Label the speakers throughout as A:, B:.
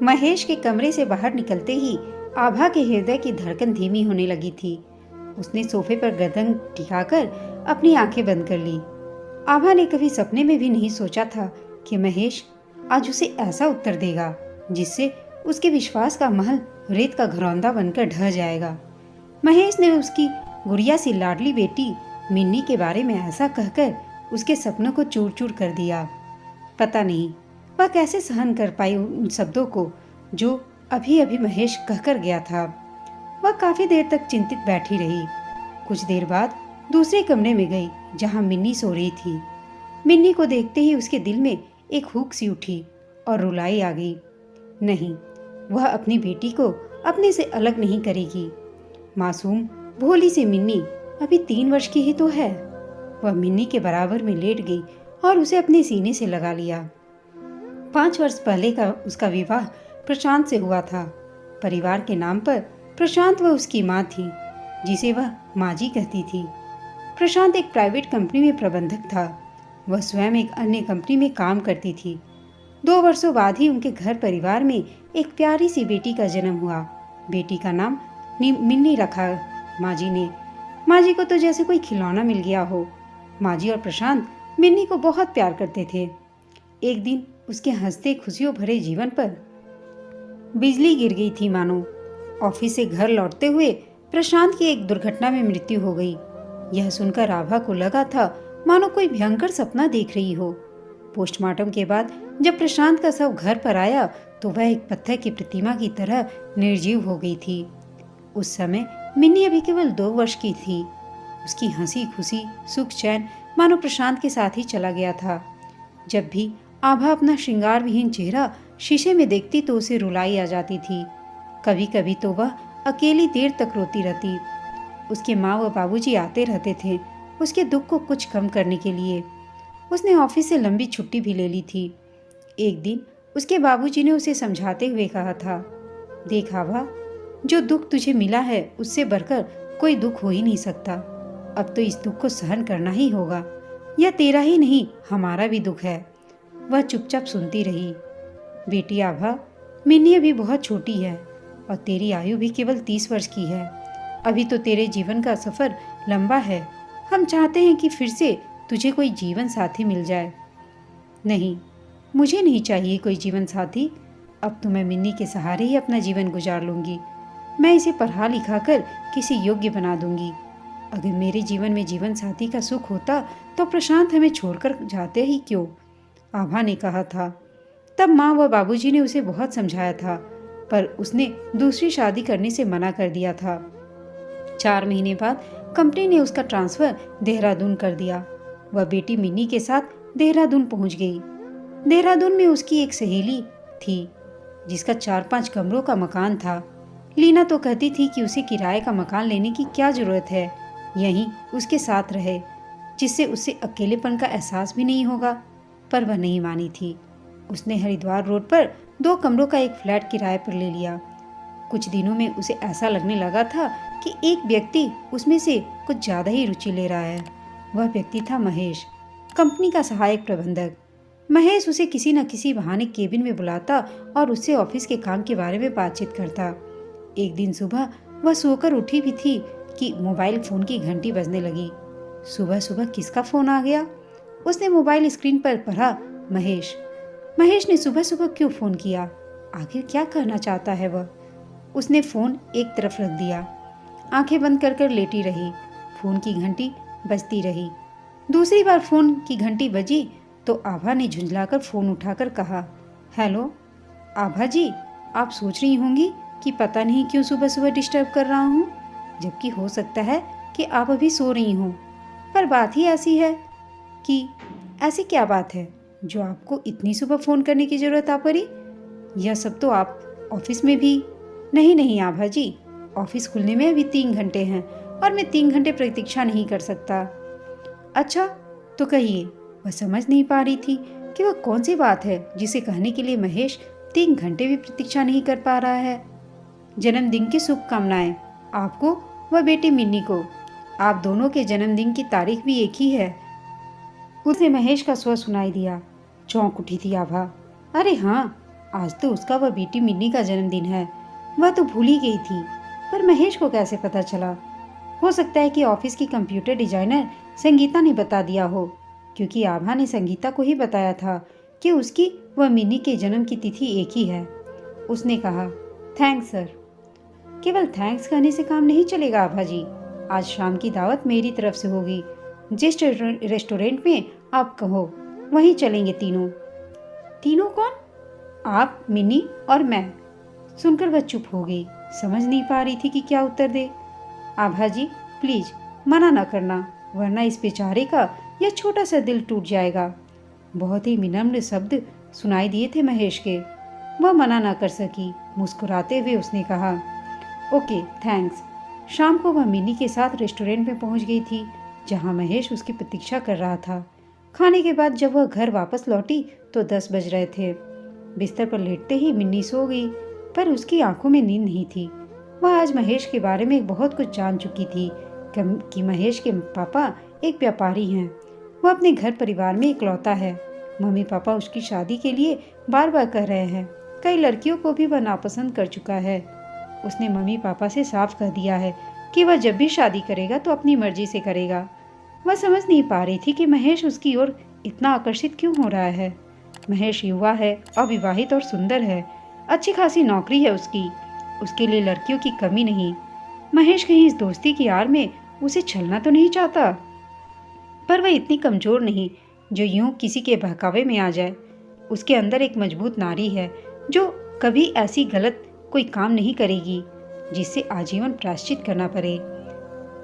A: महेश के कमरे से बाहर निकलते ही आभा के हृदय की धड़कन धीमी होने लगी थी। उसने सोफे पर गर्दन टिकाकर अपनी आंखें बंद कर ली। आभा ने कभी सपने में भी नहीं सोचा था कि महेश आज उसे ऐसा उत्तर देगा जिससे उसके विश्वास का महल रेत का घरौंदा बनकर ढह जाएगा। महेश ने उसकी गुड़िया सी लाडली बेटी मिन्नी के बारे में ऐसा कहकर उसके सपनों को चूर चूर कर दिया। पता नहीं वह कैसे सहन कर पाई उन शब्दों को जो अभी अभी महेश कहकर गया था। वह काफी देर तक चिंतित बैठी रही। कुछ देर बाद दूसरे कमरे में गई जहां मिन्नी सो रही थी। मिन्नी को देखते ही उसके दिल में एक हुक सी उठी और रुलाई आ गई। नहीं, वह अपनी बेटी को अपने से अलग नहीं करेगी। मासूम भोली सी मिन्नी अभी 3 वर्ष की ही तो है। वह मिन्नी के बराबर में लेट गई और उसे अपने सीने से लगा लिया। 5 वर्ष पहले का उसका विवाह प्रशांत से हुआ था। परिवार के नाम पर प्रशांत व उसकी माँ थी, जिसे वह माँ जी कहती थी। प्रशांत एक प्राइवेट कंपनी में प्रबंधक था। वह स्वयं एक अन्य कंपनी में काम करती थी। 2 वर्षों बाद ही उनके घर परिवार में एक प्यारी सी बेटी का जन्म हुआ। बेटी का नाम मिन्नी रखा माँ जी ने। माँ जी को तो जैसे कोई खिलौना मिल गया हो। माँ जी और प्रशांत मिन्नी को बहुत प्यार करते थे। एक दिन उसके हंसते खुशियों भरे जीवन पर बिजली गिर गई थी मानो। ऑफिस से घर लौटते हुए प्रशांत की एक दुर्घटना में मृत्यु हो गई। यह सुनकर आभा को लगा था मानो कोई भयंकर सपना देख रही हो। पोस्टमार्टम के बाद जब प्रशांत का शव घर पर आया तो वह एक पत्थर की प्रतिमा की तरह निर्जीव हो गई थी। उस समय मिन्नी अभी केवल 2 वर्ष की थी। उसकी हंसी खुशी सुख चैन मानो प्रशांत के साथ ही चला गया था। जब भी आभा अपना श्रृंगार विहीन चेहरा शीशे में देखती तो उसे रुलाई आ जाती थी। कभी कभी तो वह अकेली देर तक रोती रहती। उसके माँ व बाबूजी आते रहते थे उसके दुख को कुछ कम करने के लिए। उसने ऑफिस से लंबी छुट्टी भी ले ली थी। एक दिन उसके बाबूजी ने उसे समझाते हुए कहा था, देख आभा, जो दुख तुझे मिला है उससे बढ़कर कोई दुख हो ही नहीं सकता। अब तो इस दुख को सहन करना ही होगा। यह तेरा ही नहीं हमारा भी दुख है। वह चुपचाप सुनती रही। बेटी आभा, मिन्नी अभी बहुत छोटी है और तेरी आयु भी केवल 30 वर्ष की है। अभी तो तेरे जीवन का सफ़र लंबा है। हम चाहते हैं कि फिर से तुझे कोई जीवन साथी मिल जाए। नहीं, मुझे नहीं चाहिए कोई जीवन साथी। अब तो मैं मिन्नी के सहारे ही अपना जीवन गुजार लूँगी। मैं इसे पढ़ा लिखा कर किसी योग्य बना दूँगी। अगर मेरे जीवन में जीवन साथी का सुख होता तो प्रशांत हमें छोड़कर जाते ही क्यों? आभा ने कहा था। तब माँ व बाबूजी ने उसे बहुत समझाया था, पर उसने दूसरी शादी करने से मना कर दिया था। 4 महीने बाद कंपनी ने उसका ट्रांसफर देहरादून कर दिया। वह बेटी मिन्नी के साथ देहरादून पहुंच गई। देहरादून में उसकी एक सहेली थी जिसका 4-5 कमरों का मकान था। लीना तो कहती थी कि उसे किराए का मकान लेने की क्या जरूरत है, यहीं उसके साथ रहे, जिससे उसे अकेलेपन का एहसास भी नहीं होगा। पर वह नहीं मानी थी। उसने हरिद्वार रोड पर 2 कमरों का एक फ्लैट किराए पर ले लिया। कुछ दिनों में उसे ऐसा लगने लगा था कि एक व्यक्ति उसमें से कुछ ज़्यादा ही रुचि ले रहा है। वह व्यक्ति था महेश, कंपनी का सहायक प्रबंधक। महेश उसे किसी न किसी बहाने केबिन में बुलाता और उससे ऑफिस के काम के बारे में बातचीत करता। एक दिन सुबह वह सोकर उठी भी थी कि मोबाइल फ़ोन की घंटी बजने लगी। सुबह सुबह किसका फ़ोन आ गया? उसने मोबाइल स्क्रीन पर पढ़ा, महेश। महेश ने सुबह सुबह क्यों फ़ोन किया? आखिर क्या कहना चाहता है वह? उसने फ़ोन एक तरफ रख दिया, आंखें बंद कर कर लेटी रही। फ़ोन की घंटी बजती रही। दूसरी बार फ़ोन की घंटी बजी तो आभा ने झुंझलाकर फ़ोन उठाकर कहा, हेलो आभा जी, आप सोच रही होंगी कि पता नहीं क्यों सुबह सुबह डिस्टर्ब कर रहा हूँ, जबकि हो सकता है कि आप अभी सो रही हों। पर बात ही ऐसी है कि ऐसी क्या बात है जो आपको इतनी सुबह फ़ोन करने की ज़रूरत आ पड़ी? यह सब तो आप ऑफिस में भी। नहीं आभा जी, ऑफिस खुलने में अभी 3 घंटे हैं और मैं 3 घंटे प्रतीक्षा नहीं कर सकता। अच्छा तो कहिए। वह समझ नहीं पा रही थी कि वह कौन सी बात है जिसे कहने के लिए महेश 3 घंटे भी प्रतीक्षा नहीं कर पा रहा है। जन्मदिन की शुभकामनाएं आपको व बेटी मिन्नी को। आप दोनों के जन्मदिन की तारीख भी एक ही है। उसे महेश का स्वर सुनाई दिया। चौंक उठी थी आभा। अरे हाँ, आज तो उसका व बेटी मिन्नी का जन्मदिन है। वह तो भूल ही गई थी, पर महेश को कैसे पता चला? हो सकता है कि ऑफिस की कंप्यूटर डिजाइनर संगीता ने बता दिया हो, क्योंकि आभा ने संगीता को ही बताया था कि उसकी व मिन्नी के जन्म की तिथि एक ही है। उसने कहा, थैंक्स सर। केवल थैंक्स कहने से काम नहीं चलेगा आभा जी। आज शाम की दावत मेरी तरफ से होगी। जिस रेस्टोरेंट में आप कहो वहीं चलेंगे तीनों। तीनों कौन? आप, मिन्नी और मैं। सुनकर वह चुप हो गई, समझ नहीं पा रही थी कि क्या उत्तर दे। आभा जी प्लीज मना ना करना, वरना इस बेचारे का यह छोटा सा दिल टूट जाएगा। बहुत ही विनम्र शब्द सुनाई दिए थे महेश के। वह मना ना कर सकी। मुस्कुराते हुए उसने कहा, ओके थैंक्स। शाम को वह मिन्नी के साथ रेस्टोरेंट में पहुंच गई थी, जहां महेश उसकी प्रतीक्षा कर रहा था। खाने के बाद जब वह घर वापस लौटी तो 10 बज रहे थे। बिस्तर पर लेटते ही मिन्नी सो गई, पर उसकी आंखों में नींद नहीं थी। वह आज महेश के बारे में बहुत कुछ जान चुकी थी कि महेश के पापा एक व्यापारी हैं। वह अपने घर परिवार में इकलौता है। मम्मी पापा उसकी शादी के लिए बार बार कह रहे हैं। कई लड़कियों को भी वह नापसंद कर चुका है। उसने मम्मी पापा से साफ कह दिया है कि वह जब भी शादी करेगा तो अपनी मर्जी से करेगा। वह समझ नहीं पा रही थी कि महेश उसकी ओर इतना आकर्षित क्यों हो रहा है। महेश युवा है, अविवाहित और सुंदर है। अच्छी खासी नौकरी है उसके लिए लड़कियों की कमी नहीं। महेश कहीं इस दोस्ती की आड़ में उसे छलना तो नहीं चाहता, पर वह इतनी कमजोर नहीं जो यूं किसी के बहकावे में आ जाए। उसके अंदर एक मजबूत नारी है जो कभी ऐसी गलत कोई काम नहीं करेगी जिससे आजीवन प्रायश्चित करना पड़े।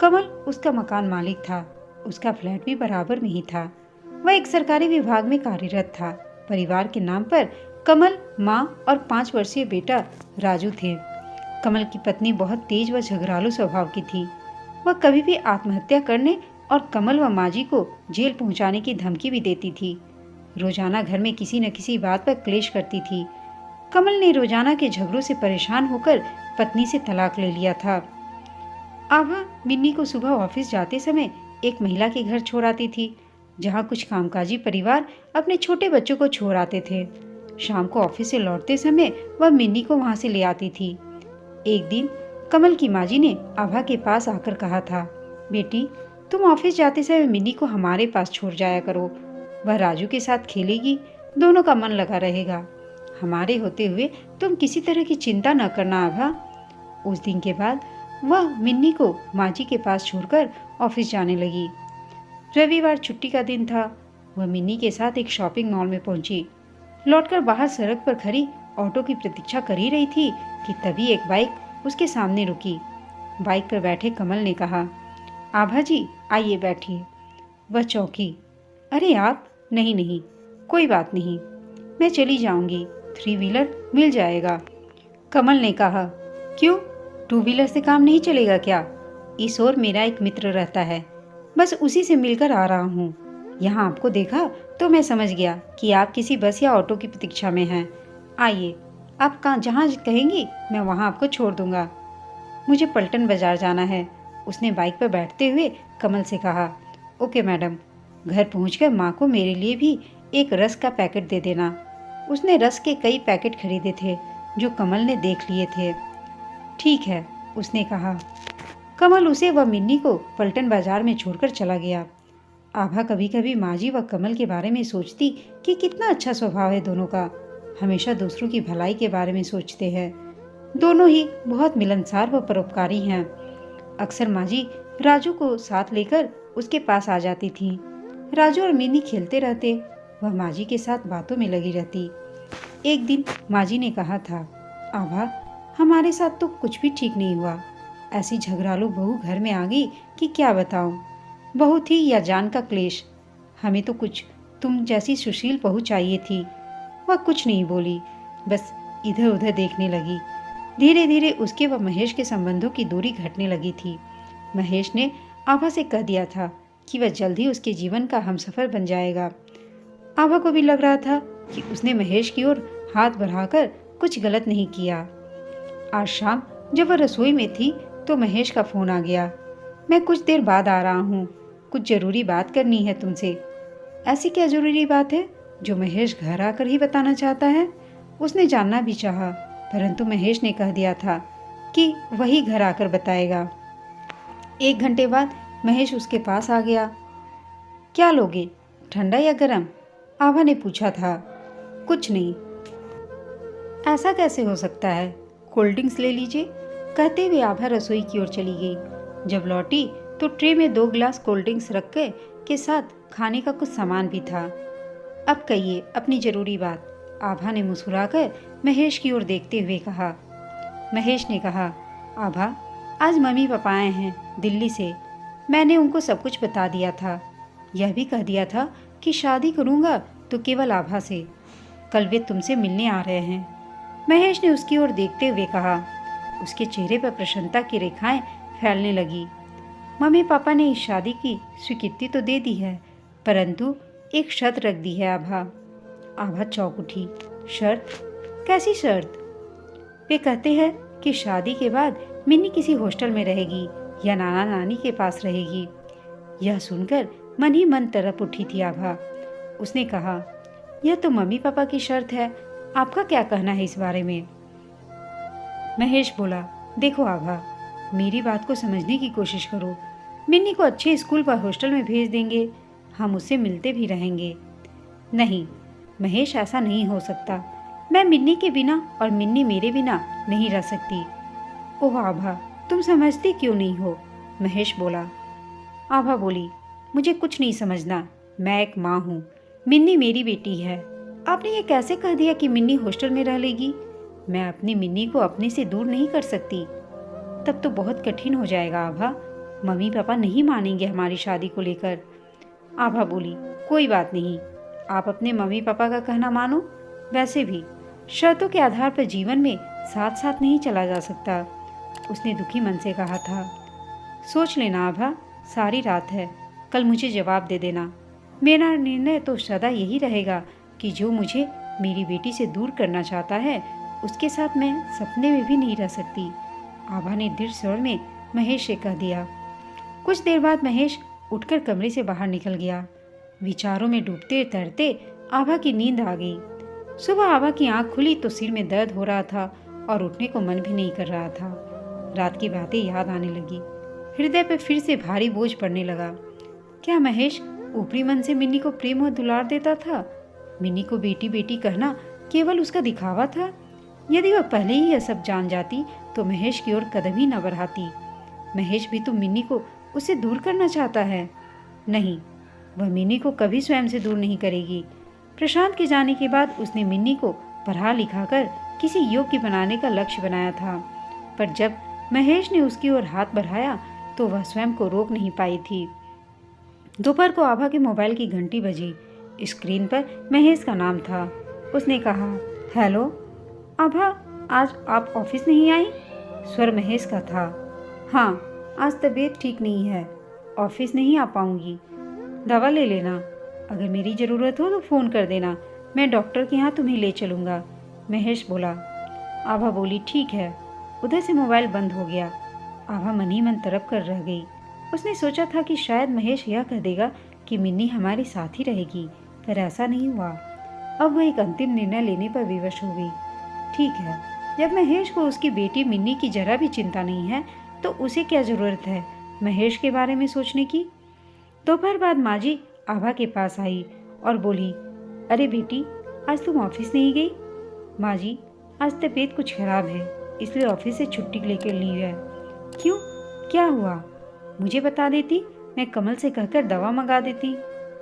A: कमल उसका मकान मालिक था। उसका फ्लैट भी बराबर में ही था। वह एक सरकारी विभाग में कार्यरत था। परिवार के नाम पर कमल, माँ और 5 वर्षीय बेटा राजू थे। कमल की पत्नी बहुत तेज व झगड़ालू स्वभाव की थी। वह कभी भी आत्महत्या करने और कमल व माँ जी को जेल पहुंचाने की धमकी भी देती थी। रोजाना घर में किसी न किसी बात पर क्लेश करती थी। कमल ने रोजाना के झगड़ों से परेशान होकर पत्नी से तलाक ले लिया था। आभा मिन्नी को सुबह ऑफिस जाते समय एक महिला के घर छोड़ आती थी, जहां कुछ कामकाजी परिवार अपने छोटे बच्चों को छोड़ आते थे। शाम को ऑफिस से लौटते समय वह मिन्नी को वहां से ले आती थी। एक दिन कमल की माँ जी ने आभा के पास आकर कहा था, बेटी तुम ऑफिस जाते समय मिन्नी को हमारे पास छोड़ जाया करो। वह राजू के साथ खेलेगी, दोनों का मन लगा रहेगा। हमारे होते हुए तुम किसी तरह की चिंता न करना आभा। उस दिन के बाद वह मिन्नी को माँ जी के पास छोड़कर ऑफिस जाने लगी। रविवार छुट्टी का दिन था। वह मिन्नी के साथ एक शॉपिंग मॉल में पहुंची। लौटकर बाहर सड़क पर खड़ी ऑटो की प्रतीक्षा कर ही रही थी कि तभी एक बाइक उसके सामने रुकी। बाइक पर बैठे कमल ने कहा, आभा जी आइए बैठिए। वह चौंकी, अरे आप? नहीं नहीं कोई बात नहीं, मैं चली जाऊंगी, 3 व्हीलर मिल जाएगा। कमल ने कहा, क्यों 2 व्हीलर से काम नहीं चलेगा क्या? इस ओर मेरा एक मित्र रहता है, बस उसी से मिलकर आ रहा हूँ। यहाँ आपको देखा तो मैं समझ गया कि आप किसी बस या ऑटो की प्रतीक्षा में हैं। आइए, आप जहाँ कहेंगी मैं वहाँ आपको छोड़ दूंगा। मुझे पलटन बाजार जाना है, उसने बाइक पर बैठते हुए कमल से कहा। Okay madam. घर पहुँचकर माँ को मेरे लिए भी एक रस का पैकेट दे देना। उसने रस के कई पैकेट खरीदे थे जो कमल ने देख लिए थे। ठीक है, उसने कहा। कमल उसे व मिन्नी को पलटन बाजार में छोड़कर चला गया। आभा कभी कभी माजी व कमल के बारे में सोचती कि कितना अच्छा स्वभाव है दोनों का। हमेशा दूसरों की भलाई के बारे में सोचते हैं। दोनों ही बहुत मिलनसार व परोपकारी हैं। अक्सर माजी राजू को साथ लेकर उसके पास आ जाती थी। राजू और मिन्नी खेलते रहते, वह माजी के साथ बातों में लगी रहती। एक दिन माजी ने कहा था, आभा हमारे साथ तो कुछ भी ठीक नहीं हुआ। ऐसी झगड़ालू बहू घर में आ गई कि क्या बताऊं। बहू थी या जान का क्लेश। हमें तो कुछ तुम जैसी सुशील बहू चाहिए थी। वह कुछ नहीं बोली, बस इधर उधर देखने लगी। धीरे धीरे उसके व महेश के संबंधों की दूरी घटने लगी थी। महेश ने आभा से कह दिया था कि वह जल्द ही उसके जीवन का हमसफर बन जाएगा। आभा को भी लग रहा था कि उसने महेश की ओर हाथ बढ़ाकर कुछ गलत नहीं किया। आज शाम जब वह रसोई में थी तो महेश का फोन आ गया। मैं कुछ देर बाद आ रहा हूँ, कुछ जरूरी बात करनी है तुमसे। ऐसी क्या जरूरी बात है जो महेश घर आकर ही बताना चाहता है? उसने जानना भी चाहा, परंतु महेश ने कह दिया था कि वही घर आकर बताएगा। 1 घंटे बाद महेश उसके पास आ गया। क्या लोगे, ठंडा या गरम? आभा ने पूछा था। कुछ नहीं। ऐसा कैसे हो सकता है, कोल्ड ड्रिंक्स ले लीजिए, कहते हुए आभा रसोई की ओर चली गई। जब लौटी तो ट्रे में 2 गिलास कोल्ड ड्रिंक्स रख के साथ खाने का कुछ सामान भी था। अब कहिए अपनी जरूरी बात, आभा ने मुस्कुराकर महेश की ओर देखते हुए कहा। महेश ने कहा, आभा आज मम्मी पापा आए हैं दिल्ली से, मैंने उनको सब कुछ बता दिया था। यह भी कह दिया था कि शादी करूंगा तो केवल आभा से। कल वे तुमसे मिलने आ रहे हैं। महेश ने उसकी ओर देखते हुए कहा। उसके चेहरे पर प्रसन्नता की रेखाएं फैलने लगी। मम्मी पापा ने इस शादी की स्वीकृति तो दे दी है, परंतु एक शर्त रख दी है आभा। आभा चौंक उठी। शर्त? कैसी शर्त? वे कहते हैं कि शादी के बाद मिन्नी किसी हॉस्टल में रहेगी या नाना नानी के पास रहेगी। यह सुनकर मन ही मन तड़प उठी थी आभा। उसने कहा, यह तो मम्मी पापा की शर्त है, आपका क्या कहना है इस बारे में? महेश बोला, देखो आभा, मेरी बात को समझने की कोशिश करो। मिन्नी को अच्छे स्कूल व हॉस्टल में भेज देंगे, हम उससे मिलते भी रहेंगे। नहीं महेश, ऐसा नहीं हो सकता। मैं मिन्नी के बिना और मिन्नी मेरे बिना नहीं रह सकती। ओह आभा, तुम समझती क्यों नहीं हो? महेश बोला। आभा बोली, मुझे कुछ नहीं समझना, मैं एक माँ हूँ, मिन्नी मेरी बेटी है। आपने ये कैसे कह दिया कि मिन्नी हॉस्टल में रह लेगी? मैं अपनी मिन्नी को अपने से दूर नहीं कर सकती। तब तो बहुत कठिन हो जाएगा आभा, मम्मी पापा नहीं मानेंगे हमारी शादी को लेकर। आभा बोली, कोई बात नहीं, आप अपने मम्मी पापा का कहना मानो। वैसे भी शर्तों के आधार पर जीवन में साथ साथ नहीं चला जा सकता, उसने दुखी मन से कहा था। सोच लेना आभा, सारी रात है, कल मुझे जवाब दे देना। मेरा निर्णय तो सदा यही रहेगा कि जो मुझे मेरी बेटी से दूर करना चाहता है उसके साथ मैं सपने में भी नहीं रह सकती, आभा ने दृढ़ स्वर में महेश से कह दिया। कुछ देर बाद महेश उठकर कमरे से बाहर निकल गया। विचारों में डूबते तैरते आभा की नींद आ गई। सुबह आभा की आंख खुली तो सिर में दर्द हो रहा था और उठने को मन भी नहीं कर रहा था। रात की बातें याद आने लगी। हृदय पर फिर से भारी बोझ पड़ने लगा। क्या महेश ऊपरी मन से मिन्नी को प्रेम और दुलार देता था? मिन्नी को बेटी बेटी कहना केवल उसका दिखावा था? यदि वह पहले ही यह सब जान जाती तो महेश की ओर कदम ही न बढ़ाती। महेश भी तो मिन्नी को उससे दूर करना चाहता है। नहीं, वह मिन्नी को कभी स्वयं से दूर नहीं करेगी। प्रशांत के जाने के बाद उसने मिन्नी को पढ़ा लिखा कर किसी योग्य बनाने का लक्ष्य बनाया था, पर जब महेश ने उसकी ओर हाथ बढ़ाया तो वह स्वयं को रोक नहीं पाई थी। दोपहर को आभा के मोबाइल की घंटी बजी। स्क्रीन पर महेश का नाम था। उसने कहा, हेलो आभा, आज आप ऑफिस नहीं आई? स्वर महेश का था। हाँ, आज तबीयत ठीक नहीं है, ऑफिस नहीं आ पाऊंगी। दवा ले लेना, अगर मेरी ज़रूरत हो तो फ़ोन कर देना, मैं डॉक्टर के यहाँ तुम्हें ले चलूँगा, महेश बोला। आभा बोली, ठीक है। उधर से मोबाइल बंद हो गया। आभा मन ही मन तड़प कर रह गई। उसने सोचा था कि शायद महेश यह कह देगा कि मिन्नी हमारे साथ ही रहेगी, पर ऐसा नहीं हुआ। अब वह एक अंतिम निर्णय लेने पर विवश हो गई। ठीक है, जब महेश को उसकी बेटी मिन्नी की जरा भी चिंता नहीं है तो उसे क्या ज़रूरत है महेश के बारे में सोचने की। दोपहर बाद माँ जी आभा के पास आई और बोली, अरे बेटी, आज तुम ऑफिस नहीं गई? माँ जी, आज तबीयत कुछ खराब है, इसलिए ऑफिस से छुट्टी लेकर ली है। क्यों, क्या हुआ? मुझे बता देती, मैं कमल से कहकर दवा मंगा देती।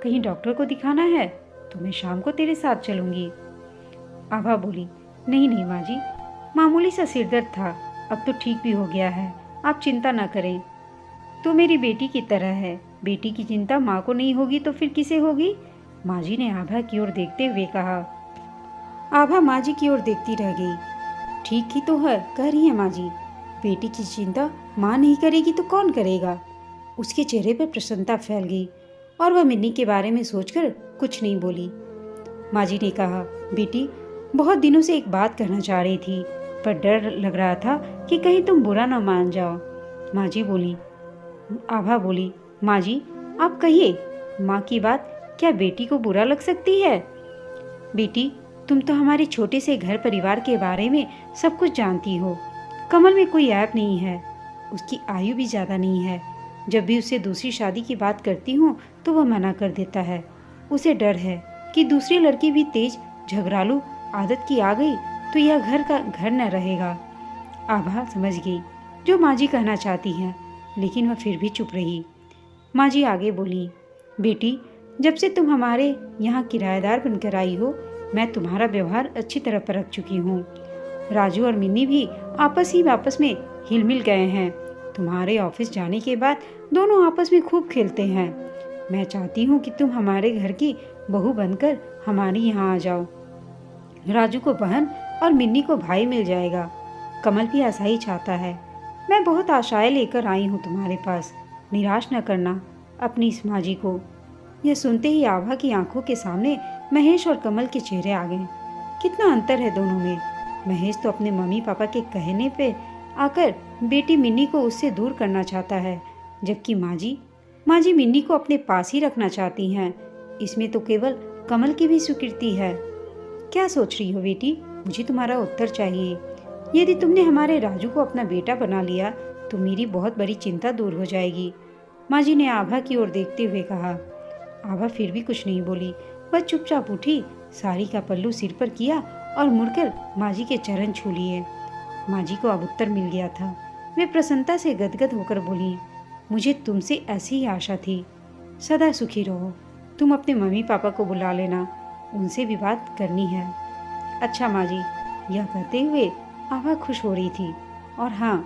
A: कहीं डॉक्टर को दिखाना है तो मैं शाम को तेरे साथ चलूंगी। आभा बोली, नहीं नहीं माँ जी, मामूली सा सिरदर्द था, अब तो ठीक भी हो गया है, आप चिंता न करें। तो मेरी बेटी की तरह है, बेटी की चिंता माँ को नहीं होगी तो फिर किसे होगी? माँ जी ने आभा की ओर देखते हुए कहा। आभा माँ जी की ओर देखती रह गई। ठीक ही तो है, कह रही है माँ जी, बेटी की चिंता माँ नहीं करेगी तो कौन करेगा? उसके चेहरे पर प्रसन्नता फैल गई और वह मिन्नी के बारे में सोचकर कुछ नहीं बोली। माँ जी ने कहा, बेटी, बहुत दिनों से एक बात कहना चाह रही थी, पर डर लग रहा था कि कहीं तुम बुरा न मान जाओ। माँ जी बोली। आभा बोली, माँ जी आप कहिए, माँ की बात क्या बेटी को बुरा लग सकती है? बेटी, तुम तो हमारे छोटे से घर परिवार के बारे में सब कुछ जानती हो। कमल में कोई ऐप नहीं है, उसकी आयु भी ज़्यादा नहीं है। जब भी उससे दूसरी शादी की बात करती हूँ तो वह मना कर देता है। उसे डर है कि दूसरी लड़की भी तेज झगड़ालू आदत की आ गई तो यह घर का घर न रहेगा। आभा समझ गई जो माँ जी कहना चाहती हैं, लेकिन वह फिर भी चुप रही। माँ जी आगे बोली, बेटी, जब से तुम हमारे यहाँ किराएदार बनकर आई हो, मैं तुम्हारा व्यवहार अच्छी तरह परख चुकी हूँ। राजू और मिन्नी भी आपस में हिल मिल गए हैं। तुम्हारे ऑफिस जाने के बाद दोनों आपस में खूब खेलते हैं। मैं चाहती हूँ कि तुम हमारे घर की बहू बनकर हमारे यहाँ आ जाओ। राजू को बहन और मिन्नी को भाई मिल जाएगा। कमल भी ऐसा ही चाहता है। मैं बहुत आशाएं लेकर आई हूँ तुम्हारे पास, निराश न करना अपनी इस माँ जी को। यह सुनते ही आभा की आंखों के सामने महेश और कमल के चेहरे आ गए। कितना अंतर है दोनों में। महेश तो अपने मम्मी पापा के कहने पे आकर बेटी मिन्नी को उससे दूर करना चाहता है, जबकि माँ जी मिन्नी को अपने पास ही रखना चाहती हैं। इसमें तो केवल कमल की भी स्वीकृति है। क्या सोच रही हो बेटी? मुझे तुम्हारा उत्तर चाहिए। यदि तुमने हमारे राजू को अपना बेटा बना लिया तो मेरी बहुत बड़ी चिंता दूर हो जाएगी। माँ जी ने आभा की ओर देखते हुए कहा। आभा फिर भी कुछ नहीं बोली। वह चुपचाप उठी, साड़ी का पल्लू सिर पर किया और मुड़कर माँ जी के चरण छू लिए। माँ जी को अब उत्तर मिल गया था। वे प्रसन्नता से गदगद होकर बोली, मुझे तुमसे ऐसी ही आशा थी। सदा सुखी रहो। तुम अपने मम्मी पापा को बुला लेना, उनसे भी बात करनी है। अच्छा माँ जी। यह कहते हुए आभा खुश हो रही थी। और हाँ,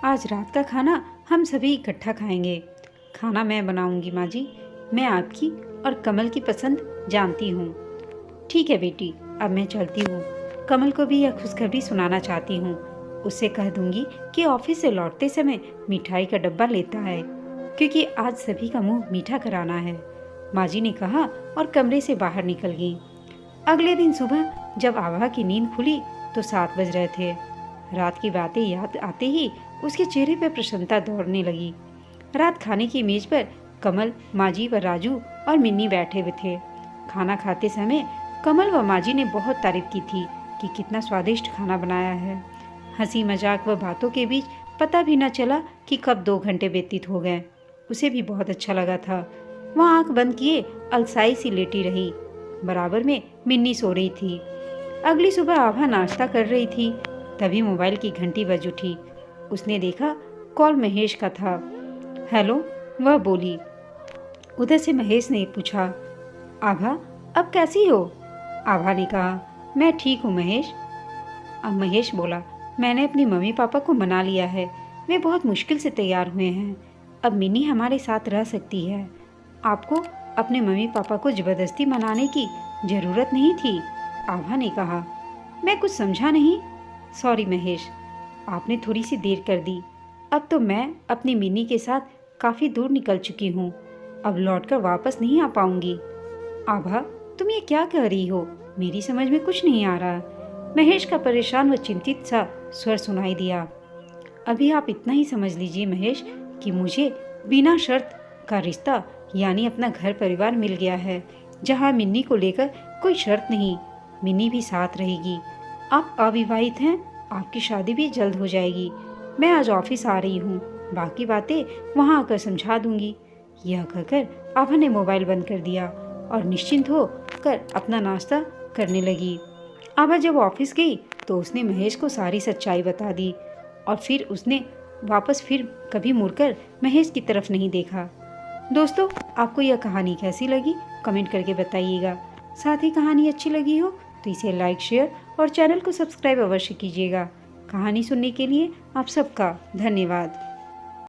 A: आज रात का खाना हम सभी इकट्ठा खाएंगे। खाना मैं बनाऊंगी माँ जी। मैं आपकी और कमल की पसंद जानती हूँ। ठीक है बेटी, अब मैं चलती हूँ। कमल को भी यह खुशखबरी सुनाना चाहती हूँ। उससे कह दूंगी कि ऑफिस से लौटते समय मिठाई का डब्बा लेता है, क्योंकि आज सभी का मुंह मीठा कराना है। माँ जी ने कहा और कमरे से बाहर निकल गई। अगले दिन सुबह जब आभा की नींद खुली तो 7 बज रहे थे। रात की बातें याद आते ही उसके चेहरे पर प्रसन्नता दौड़ने लगी। रात खाने की मेज पर कमल, माँ जी व राजू और मिन्नी बैठे हुए थे। खाना खाते समय कमल व माँ जी ने बहुत तारीफ की थी कि कितना स्वादिष्ट खाना बनाया है। हंसी मजाक व बातों के बीच पता भी न चला कि कब 2 घंटे व्यतीत हो गए। उसे भी बहुत अच्छा लगा था। वह आंख बंद किए अलसाई सी लेटी रही। बराबर में मिन्नी सो रही थी। अगली सुबह आभा नाश्ता कर रही थी, तभी मोबाइल की घंटी बज उठी। उसने देखा कॉल महेश का था। हेलो, वह बोली। उधर से महेश ने पूछा, आभा अब कैसी हो? आभा ने कहा, मैं ठीक हूँ महेश। अब महेश बोला, मैंने अपनी मम्मी पापा को मना लिया है। वे बहुत मुश्किल से तैयार हुए हैं। अब मिन्नी हमारे साथ रह सकती है। आपको अपने मम्मी पापा को जबरदस्ती मनाने की जरूरत नहीं थी। आभा ने कहा। मैं कुछ समझा नहीं। सॉरी महेश, आपने थोड़ी सी देर कर दी। अब तो मैं अपनी मिन्नी के साथ काफ़ी दूर निकल चुकी हूँ। अब लौटकर वापस नहीं आ पाऊंगी। आभा, तुम ये क्या कह रही हो? मेरी समझ में कुछ नहीं आ रहा। महेश का परेशान व चिंतित सा स्वर सुनाई दिया। अभी आप इतना ही समझ लीजिए महेश कि मुझे बिना शर्त का रिश्ता यानी अपना घर परिवार मिल गया है, जहाँ मिन्नी को लेकर कोई शर्त नहीं। मिन्नी भी साथ रहेगी। आप अविवाहित हैं, आपकी शादी भी जल्द हो जाएगी। मैं आज ऑफिस आ रही हूँ, बाकी बातें वहाँ आकर समझा दूंगी। यह कहकर आभा ने मोबाइल बंद कर दिया और निश्चिंत हो कर अपना नाश्ता करने लगी। आभा जब ऑफिस गई तो उसने महेश को सारी सच्चाई बता दी और फिर उसने वापस फिर कभी मुड़कर महेश की तरफ नहीं देखा। दोस्तों, आपको यह कहानी कैसी लगी कमेंट करके बताइएगा। साथ ही कहानी अच्छी लगी हो तो इसे लाइक, शेयर और चैनल को सब्सक्राइब अवश्य कीजिएगा। कहानी सुनने के लिए आप सबका धन्यवाद।